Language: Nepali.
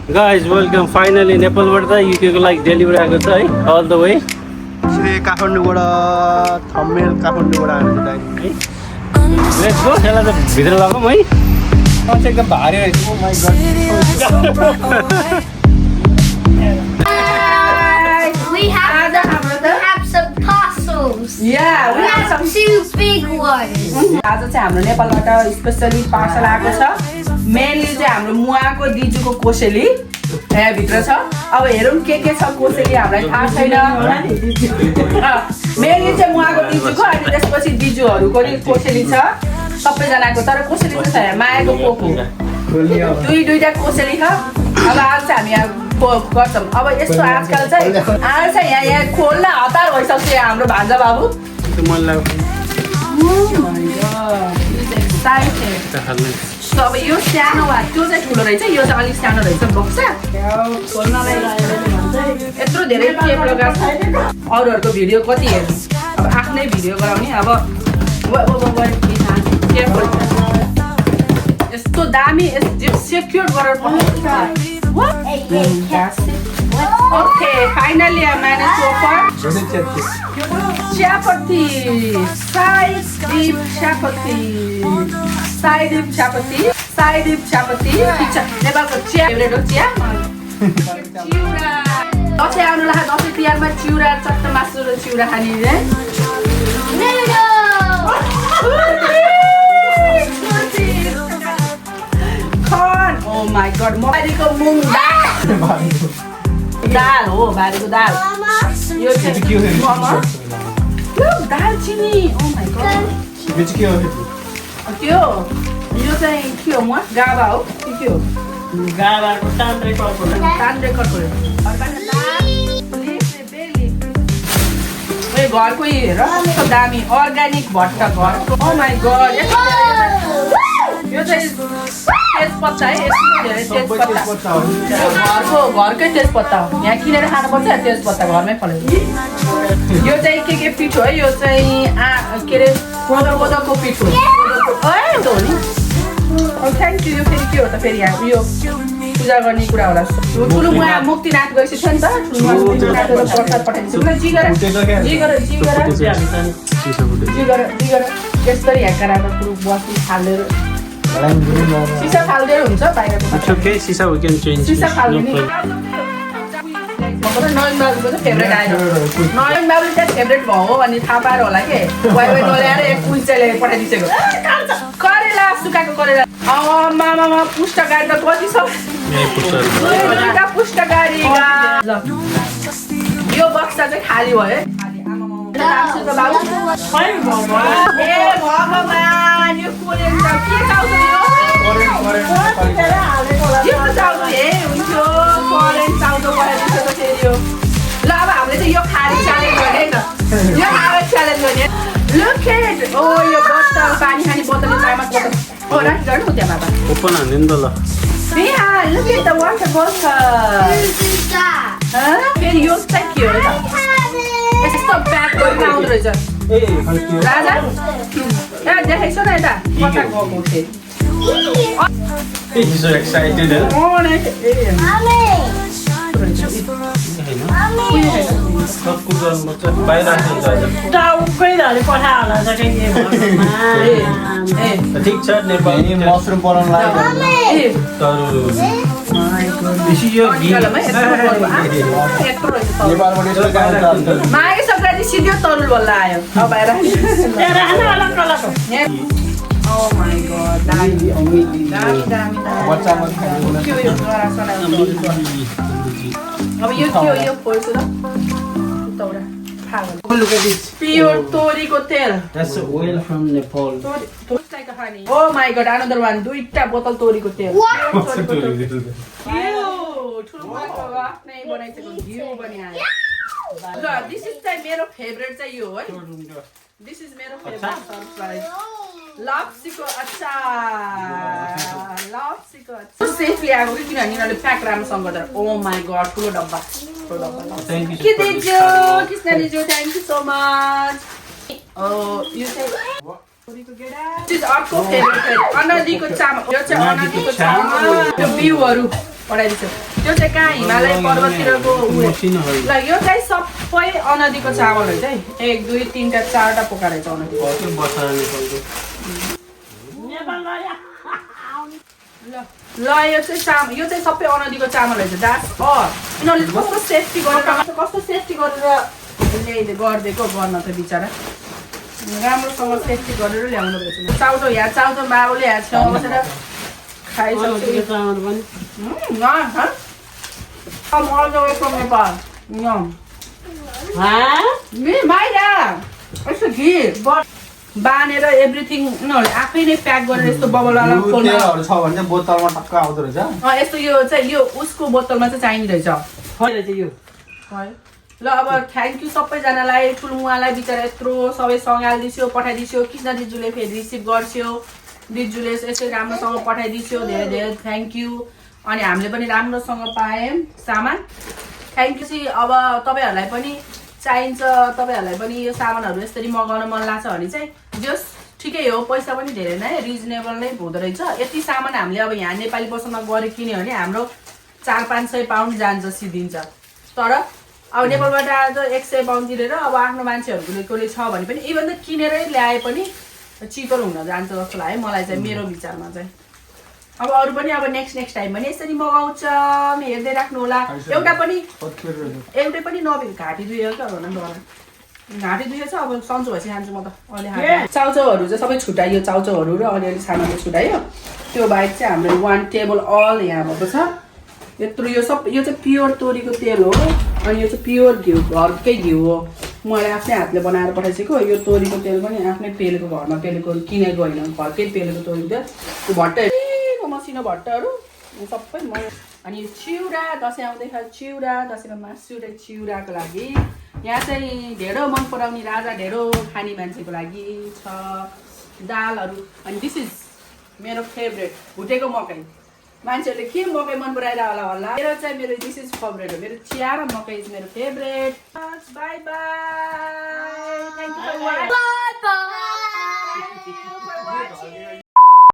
Guys, welcome finally Nepal बाट UK को लागि डेलिभरी आएको छ है all the way. श्री काठमाडौँबाट थम्मेल काठमाडौँबाट आएको छ डाइरेक्ट है. Let's go. यसलाई त भित्र लगाऊँ है. चाहिँ एकदम भारी रहेछ. Oh my god. We have some parcels. Yeah, We have some two big ones. आज चाहिँ हाम्रो नेपालबाट स्पेशली पार्सल आएको छ. मेनली चाहिँ हाम्रो मुवाको दिजुको कोसेली यहाँ भित्र छ. अब हेरौँ के छ कोसेली हामीलाई थाहा छैन. मेनली चाहिँ मुवाको दिजुको अनि त्यसपछि दिजुहरूको नि कोसेली छ सबैजनाको. तर कोसेली चाहिँ छैन, मायाको पोको दुईटा कोसेली छ. अब आज चाहिँ हामी यहाँ गर्छौँ. अब यस्तो आजकल चाहिँ आज चाहिँ यहाँ खोल्न हतार भइसक्छ हाम्रो भान्जा बाबु. अब यो सानो वा त्यो चाहिँ ठुलो रहेछ, यो चाहिँ अलिक सानो रहेछ बक्सा. यत्रो धेरै टेप लगाएको छ. अरूहरूको भिडियो कति हेर्नु, अब आफ्नै भिडियो गराउने. अब यस्तो दामी सेक्योर गरेर okay finally I manage to offer चियापत्ती साइड डिप चियापत्ती नेपालको चिया फेभरेट हो चिया. चिउरा दसैँ आउनु लाग्यो, दसैँ तिहारमा चिउरा चट्ट मासु र चिउरा खाने Oh my god, बारीको मुङ दाल हो, बारीको दाल. यो चाहिँ दालचिनी. Oh my god. त्यो यो चाहिँ के हो, गाबा हो कि के हो? गाबाको तान्द्रे कर्कोरा. घरको हेर कस्तो दामी अर्ग्यानिक भट्टा घरको. Oh my god. यो चाहिँ तेजपत्ता है, यस्तो धेरै तेजपत्ता. घरकै तेजपत्ता हो, यहाँ किनेर खानुपर्छ. तेजपत्ता घरमै फलेको. यो चाहिँ के पिठो है, यो चाहिँ के अरे कोदोको पिठो हो नि. Thank you. यो फेरि के हो त, फेरि यहाँ यो पूजा गर्ने कुरा होला. ठुलो मुवा मुक्तिनाथ गएपछि थियो नि त, ठुलो प्रसाद पठाइदिन्छु. त्यसरी यहाँ गराएर पुरो बस्नु थालेर सिसा फाल्दै हुन्छ बाहिरको. Okay, Sisa, we can change. सिसा फाल्ने नयन बाबुको चाहिँ फेभरेट आयो. नयन बाबु चाहिँ फेभरेट भयो हो अनि थाहा पाएर होला के वाइ नल्याएर एक कुइचाले पठाइदिएको. करेला सुकाएको करेला. आमामा पुष्टकारी त कति छ, पुष्टकारी. यो बक्सा चाहिँ खाली भयो है. ए भगवान यो कोरियन के चाउँछ यो चाउँछ हे हुन्थ्यो. करेन्ट चाउँछ पठाइदिन्छ त फेरि यो. ल अब हामीले चाहिँ यो खाली च्यालेन्ज गर्ने है त, यो खाली च्यालेन्ज गर्ने. लुक एट ओ यो बोतल पानी खाने बोतल चामल बोतल हो राख गर्नु त्यहाँ बाबा ओपन हान्ने नि त ल. Yeah, look at the water bottle. फेरि यो चाहिँ के हो त, यस्तो प्याक गरेर आउँदो रहेछ. राजा यहाँ देखाइसो न यता कता गएको थिएँ. He's so excited. ठिक छ नेपाली मसरुम बनाउन लाग्यो. माघे सङ्क्रान्ति सिधै तरुल बल्ल आयो. अब आएर Oh my god, दामी. अब यो के हो, यो फोल्छु त उताउरा फागल. Look at this. Pure तोरीको तेल. That's the oil from Nepal. Oh my god, another one. दुईटा बोतल तोरीको तेल. आफ्नै बनाइसकेको घिउ पनि आयो. ल दिस इज चाहिँ मेरो फेभरेट चाहिँ यो है. दिस इज मेरो फेभरेट सरप्राइज. लप्सीको अचार. सेफली आएको कि किनभने यिनीहरूले प्याक राम्रोसँग गर्दा. ओ माई गड ठुलो डब्बा. के दिजो कृष्ण दिजो थ्याङ्क यू सो मच. यो चाहिँ अर्को फेभरेट अनदीको चामल. यो चाहिँ अनदीको चामल. यो बिउहरू पठाइदिन्छु त्यो चाहिँ कहाँ हिमालय पर्वततिरको ल यो चाहिँ सबै अनदीको चामल रहेछ है 1 2 3 4टा पोका रहेछ अनदी ल यो चाहिँ यो चाहिँ सबै अनदीको चामल रहेछ दास यिनीहरूले कस्तो सेफ्टी गरेर गरिदिएको गर्न त बिचरा राम्रोसँग सेफ्टी गरेर ल्याउनु रहेछ चाउचो यहाँ चाउचो बाबुले यहाँ छेउमा बसेर खाइसक्यो all the way from Nepal. Yum. Me, Maya. It's a gift. But Baner everything उनीहरूले आफै नै प्याक गरेर यस्तो बबलवाला तेलहरु छ भने चाहिँ बोतलमा टक्क आउँदो रहेछ यस्तो यो चाहिँ यो उसको बोतलमा चाहिँ चाहिने रहेछ यो ल अब थ्याङ्क यू सबैजनालाई ठुलमुवालाई बिचरा यत्रो सबै सँगालिदिस्यो पठाइदिस्यो कृष्ण दिजुले फेरि रिसिभ गर्छ्यो दिजुले यसै राम्रोसँग पठाइदिस्यो धेरै धेरै थ्याङ्क यू अनि हामीले पनि राम्रोसँग पायौँ सामान थ्याङ्क यू चाहिँ अब तपाईँहरूलाई पनि चाहिन्छ तपाईँहरूलाई पनि यो सामानहरू यसरी मगाउन मन लाग्छ भने चाहिँ जस ठिकै हो पैसा पनि धेरै नै रिजनेबल नै हुँदो रहेछ यति सामान हामीले अब यहाँ नेपाली पसलमा गएर किन्यो भने हाम्रो 400-500 पाउन्ड जान्छ सिद्धिन्छ तर अब नेपालबाट आज 100 पाउन्ड तिरेर अब आफ्नो मान्छेहरूले छ भने पनि इभन त किनेरै ल्याए पनि चिपर हुन जान्छ जस्तो लाग्यो मलाई चाहिँ मेरो विचारमा चाहिँ अब अरू पनि अब नेक्स्ट टाइम पनि यसरी मगाउँछ हेर्दै राख्नु होला एउटै पनि नभए घाँटी दुयो क्या भन घाँटी दुयो छ अब सन्चो भएपछि खान्छु म त अहिले चाउचाउहरू चाहिँ सबै छुट्याइयो चाउचाउहरू र अलिअलि सामानहरू छुट्याइयो त्यो बाहेक चाहिँ हाम्रो 1 टेबल अल यहाँ भएको छ यत्रो यो चाहिँ प्योर तोरीको तेल हो अनि यो चाहिँ प्योर घिउ घरकै घिउ हो मैले आफ्नै हातले बनाएर पठाइसकेको यो तोरीको तेल पनि आफ्नै पेलेको घरमा पेलेको किनेको होइन घरकै पेलेको तोरीको तेल त्यो भट्टको मसिनो भट्टहरू सबै म अनि चिउरा दसैँ आउँदैछ चिउरा दसैँको मासु र चिउराको लागि यहाँ चाहिँ ढेँडो मन पराउने राजा ढेँडो खाने मान्छेको लागि छ दालहरू अनि दिस इज मेरो फेभरेट भुटेको मकै मान्छेहरूले के मकै मन पराइरहला होला मेरो चाहिँ मेरो दिस इज फेभरेट हो मेरो चिया र मकै इज मेरो favourite by by thank you